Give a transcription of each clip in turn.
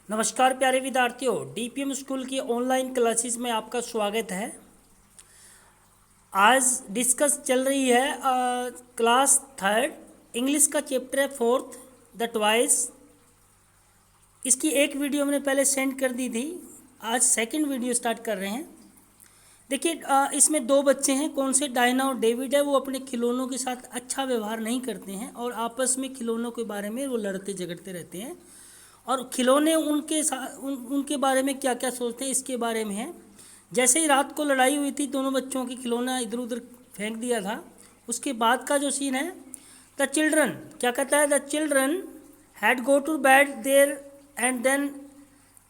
नमस्कार प्यारे विद्यार्थियों, डीपीएम स्कूल की ऑनलाइन क्लासेस में आपका स्वागत है। आज डिस्कस चल रही है क्लास थर्ड इंग्लिश का चैप्टर है फोर्थ द ट्वाइस। इसकी एक वीडियो हमने पहले सेंड कर दी थी, आज सेकंड वीडियो स्टार्ट कर रहे हैं। देखिए इसमें दो बच्चे हैं, कौन से डायना और डेविड है। वो अपने खिलौनों के साथ अच्छा व्यवहार नहीं करते हैं और आपस में खिलौनों के बारे में वो लड़ते झगड़ते रहते हैं और खिलौने उनके साथ उनके बारे में क्या क्या सोचते हैं इसके बारे में है। जैसे ही रात को लड़ाई हुई थी, दोनों बच्चों की खिलौना इधर उधर फेंक दिया था। उसके बाद का जो सीन है, द चिल्ड्रन क्या कहता है, the children had go to bed there and then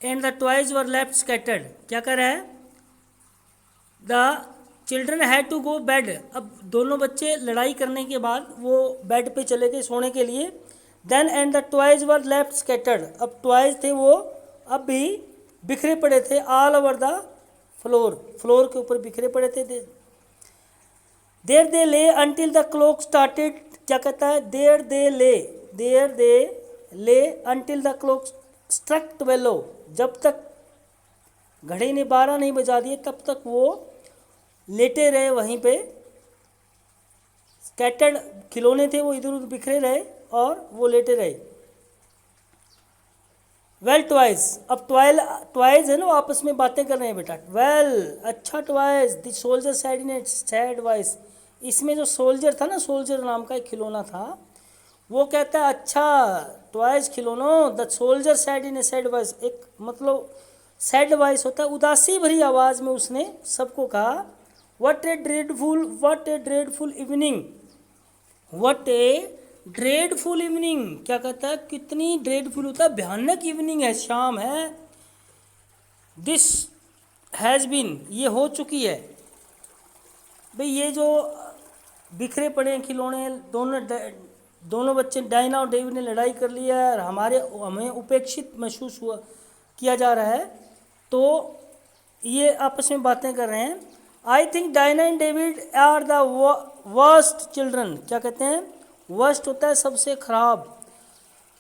and the toys were left scattered. क्या कर रहा है, the children had to go bed. अब दोनों बच्चे लड़ाई करने के बाद वो बेड पे चले गए सोने के लिए। Then and the toys were left scattered. अब टॉयज थे वो अब भी बिखरे पड़े थे, all over the floor, floor के ऊपर बिखरे पड़े थे। देयर दे ले अंटिल द क्लॉक स्टार्टेड। क्या कहता है, देयर दे ले अंटिल द क्लॉक स्ट्रक 12। जब तक घड़ी ने 12 नहीं बजा दिए तब तक वो लेटे रहे वहीं पे। स्कैटर्ड खिलौने थे वो इधर उधर बिखरे रहे और वो लेटे रहे। वेल ट्वाइस, अब ट्वाइस है ना, वो आपस में बातें कर रहे हैं बेटा। वेल अच्छा twice, the soldier said in sad voice. इसमें जो सोल्जर था ना, सोल्जर नाम का एक खिलौना था, वो कहता है अच्छा ट्वाइस खिलौनो। The soldier said in sad voice, एक मतलब सैड वॉइस होता है, उदासी भरी आवाज़ में उसने सबको कहा, what A dreadful evening, what A dreadful evening. क्या कहता है, कितनी ड्रेडफुल होता है, भयानक इवनिंग है, शाम है। दिस हैज़ बीन, ये हो चुकी है। भाई ये जो बिखरे पड़े हैं खिलौने, दोनों बच्चे डायना और डेविड ने लड़ाई कर लिया है और हमें उपेक्षित महसूस हुआ किया जा रहा है, तो ये आपस में बातें कर रहे हैं। I think Diana and David are the worst children. क्या कहते हैं, वर्स्ट होता है सबसे खराब।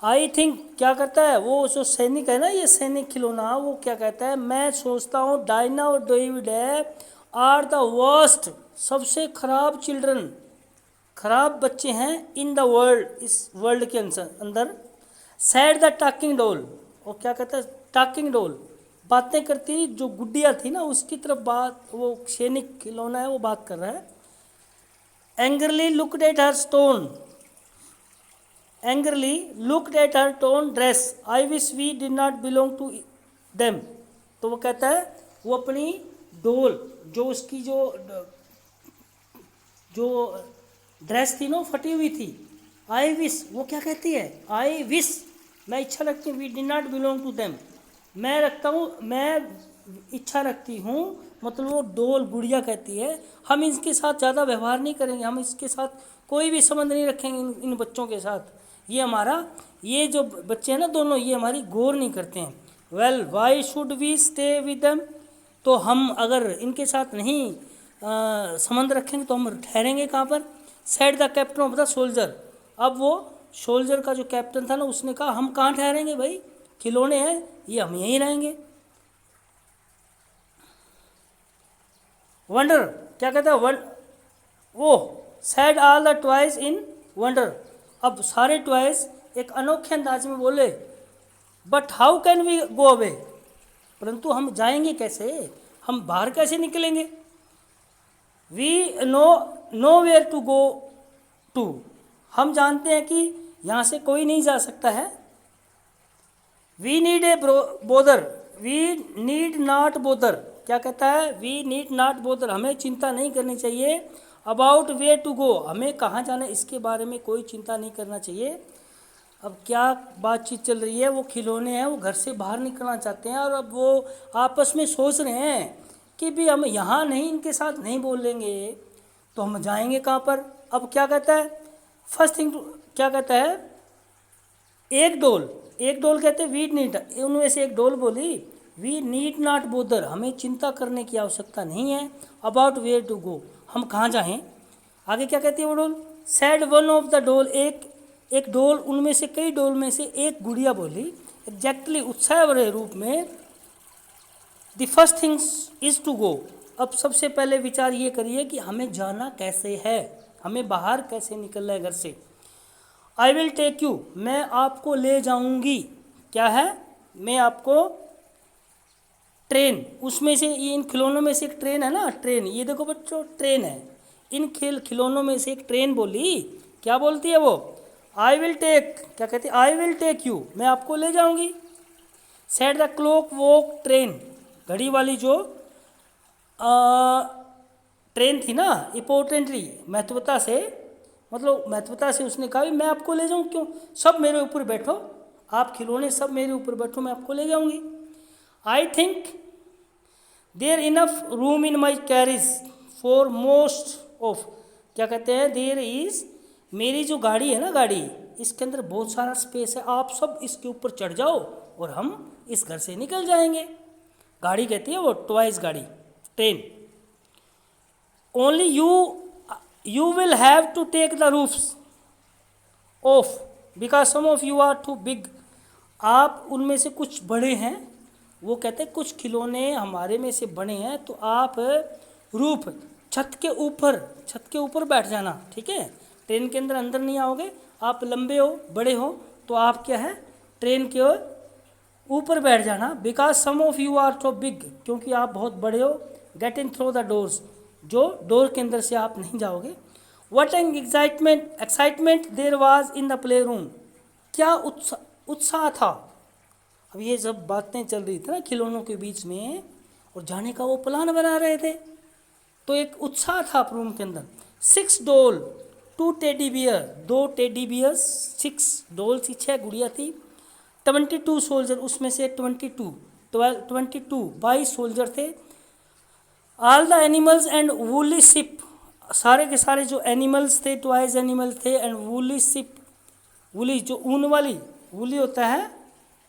आई थिंक क्या करता है, वो जो सैनिक है ना, ये सैनिक खिलौना, वो क्या कहता है, मैं सोचता हूँ डायना और डेविड है आर द वर्स्ट, सबसे खराब चिल्ड्रन, खराब बच्चे हैं इन द वर्ल्ड, इस वर्ल्ड के अंदर। सैड द टॉकिंग डॉल, और क्या कहता है, टॉकिंग डॉल बातें करती जो गुड्डिया थी ना, उसकी तरफ बात, वो सैनिक खिलौना है वो बात कर रहा है। Angrily looked at her stone, angrily looked at her tone dress, I wish we did not belong to them. तो वो कहता है, वो अपनी डोल, जो उसकी जो ड्रेस थी ना फटी हुई थी, आई विश, वो क्या कहती है, आई विश, मैं इच्छा रखती हूँ, we did not belong to them, मैं इच्छा रखती हूँ, मतलब वो डोल गुड़िया कहती है, हम इसके साथ ज़्यादा व्यवहार नहीं करेंगे, हम इसके साथ कोई भी संबंध नहीं रखेंगे इन बच्चों के साथ। ये जो बच्चे हैं ना दोनों, ये हमारी गौर नहीं करते हैं। Well why should we stay with them, तो हम अगर इनके साथ नहीं संबंध रखेंगे तो हम ठहरेंगे कहाँ पर। Said the captain of the soldier, अब वो सोल्जर का जो कैप्टन था ना, उसने कहा हम कहाँ ठहरेंगे भाई, खिलौने हैं ये, हम यहीं रहेंगे। वंडर, क्या कहता है, वो said all the twice in wonder. अब सारे ट्वाइस एक अनोखे अंदाज में बोले, but how can we go away, परंतु हम जाएंगे कैसे, हम बाहर कैसे निकलेंगे। We know where to go to, हम जानते हैं कि यहाँ से कोई नहीं जा सकता है। We need a bother, we need not bother, क्या कहता है, वी नीड नॉट बोदर, हमें चिंता नहीं करनी चाहिए। अबाउट वेयर टू गो, हमें कहाँ जाना है इसके बारे में कोई चिंता नहीं करना चाहिए। अब क्या बातचीत चल रही है, वो खिलौने हैं वो घर से बाहर निकलना चाहते हैं और अब वो आपस में सोच रहे हैं कि भी हम यहाँ नहीं, इनके साथ नहीं बोलेंगे तो हम जाएंगे कहाँ पर। अब क्या कहता है, फर्स्ट थिंग क्या कहता है, एक डोल कहते हैं वी नीड, उनमें से एक डोल बोली वी नीड नॉट बोदर, हमें चिंता करने की आवश्यकता नहीं है। अबाउट वेयर टू गो, हम कहाँ जाएं। आगे क्या कहती है वो डोल, सैड वन ऑफ द डोल, एक डोल उनमें से, कई डोल में से एक गुड़िया बोली, एग्जैक्टली उत्साह भरे रूप में। The first things is to go. अब सबसे पहले विचार ये करिए कि हमें जाना कैसे है, हमें बाहर कैसे निकलना है घर से। आई विल टेक यू, मैं आपको ले जाऊंगी। क्या है? मैं आपको ट्रेन, उसमें से ये इन खिलौनों में से एक ट्रेन है ना, ट्रेन, ये देखो बच्चों ट्रेन है। इन खिलौनों में से एक ट्रेन बोली, क्या बोलती है वो? आई विल टेक, क्या कहती है? आई विल टेक यू, मैं आपको ले जाऊंगी। Set the clock walk train, घड़ी वाली जो ट्रेन थी ना, इंपॉर्टेंटली, महत्वता से, मतलब महत्वता से उसने कहा मैं आपको ले जाऊँ। क्यों? सब मेरे ऊपर बैठो, आप खिलौने सब मेरे ऊपर बैठो, मैं आपको ले जाऊंगी। I think there enough room in my carriage for most of, क्या कहते हैं? देयर इज, मेरी जो गाड़ी है ना, गाड़ी, इसके अंदर बहुत सारा स्पेस है, आप सब इसके ऊपर चढ़ जाओ और हम इस घर से निकल जाएंगे। गाड़ी कहती है वो, टॉयज गाड़ी, train. Only you will have to take the roofs off because some of you are too big। आप उनमें से कुछ बड़े हैं, वो कहते हैं कुछ खिलौने हमारे में से बने हैं, तो आप रूफ, छत के ऊपर बैठ जाना, ठीक है? ट्रेन के अंदर नहीं आओगे, आप लंबे हो, बड़े हो, तो आप क्या है, ट्रेन के ऊपर बैठ जाना। Because some of you are too big, क्योंकि आप बहुत बड़े हो। Get in through the doors, जो डोर के अंदर से आप नहीं जाओगे। What an excitement there was in the play room, क्या उत्साह था। अब ये जब बातें चल रही थी ना खिलौनों के बीच में, और जाने का वो प्लान बना रहे थे, तो एक उत्साह था रूम के अंदर। 6 doll, 2 teddy bear, 2 teddy bear, 6 doll थी, 6 गुड़िया थी। 22 सोल्जर, उसमें से 22 सोल्जर थे। All the animals and woolly ship, सारे के सारे जो एनिमल्स थे, टॉयज एनिमल थे, एंड वूली शिप, वूली जो ऊन वाली, वूली होता है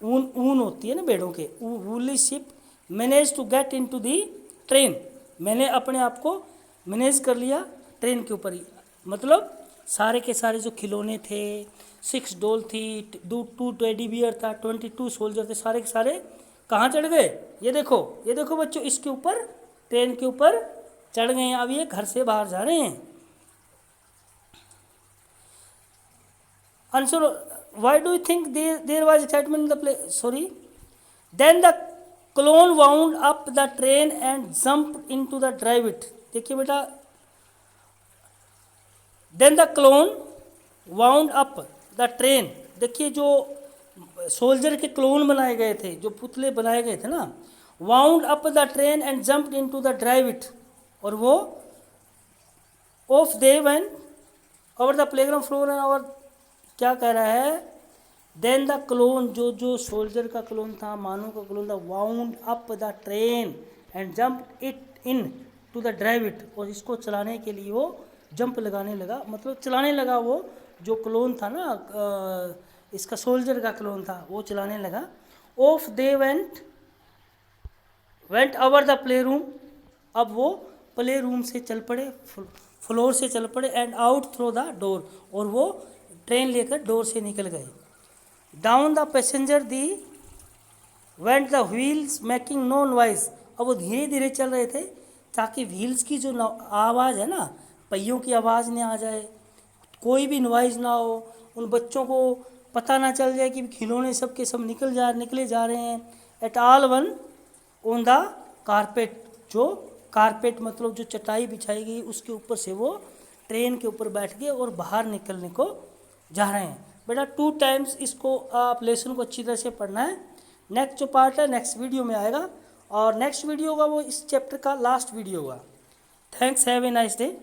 ऊन होती है ना भेड़ों के, woolly sheep manage to get in to the train, मैंने अपने आप को मैनेज कर लिया ट्रेन के ऊपर ही। मतलब सारे के सारे जो खिलौने थे, 6 डॉल थी, 2 टेडी बियर था, 22 सोल्जर थे, सारे के सारे कहाँ चढ़ गए? ये देखो बच्चों, इसके ऊपर, ट्रेन के ऊपर चढ़ गए हैं। अब ये घर से बाहर जा रहे हैं। Answer, why do you think there was excitement in the play, sorry, then the clown wound up the train and jump into the drive it. देखिए बेटा, then the clown wound up the train, देखिए जो soldier के clone बनाए गए थे, जो पुतले बनाए गए थे ना, wound up the train and jumped into the drive it, और वो off they went over the playground floor and over, क्या कह रहा है? देन द क्लोन, जो सोल्जर का क्लोन था, मानव का क्लोन था, wound up the train and jumped it in to the drive it, और इसको चलाने के लिए वो जंप लगाने लगा, मतलब चलाने लगा। वो जो क्लोन था ना, इसका सोल्जर का क्लोन था, वो चलाने लगा। Of they went over the play room, अब वो प्ले रूम से चल पड़े, फ्लोर से चल पड़े, and out through the door, और वो ट्रेन लेकर डोर से निकल गए। Down the passenger they went the wheels making no noise, अब वो धीरे धीरे चल रहे थे ताकि व्हील्स की जो आवाज़ है ना, पहियों की आवाज़ नहीं आ जाए, कोई भी नॉइज़ ना हो, उन बच्चों को पता ना चल जाए कि खिलौने सब के सब निकले जा रहे हैं। At all one on the carpet, जो कारपेट मतलब जो चटाई बिछाई गई, उसके ऊपर से वो ट्रेन के ऊपर बैठ गए और बाहर निकलने को जा रहे हैं। बेटा 2 टाइम्स इसको आप लेसन को अच्छी तरह से पढ़ना है। नेक्स्ट जो पार्ट है नेक्स्ट वीडियो में आएगा, और नेक्स्ट वीडियो होगा वो इस चैप्टर का लास्ट वीडियो होगा। Thanks, have a nice day.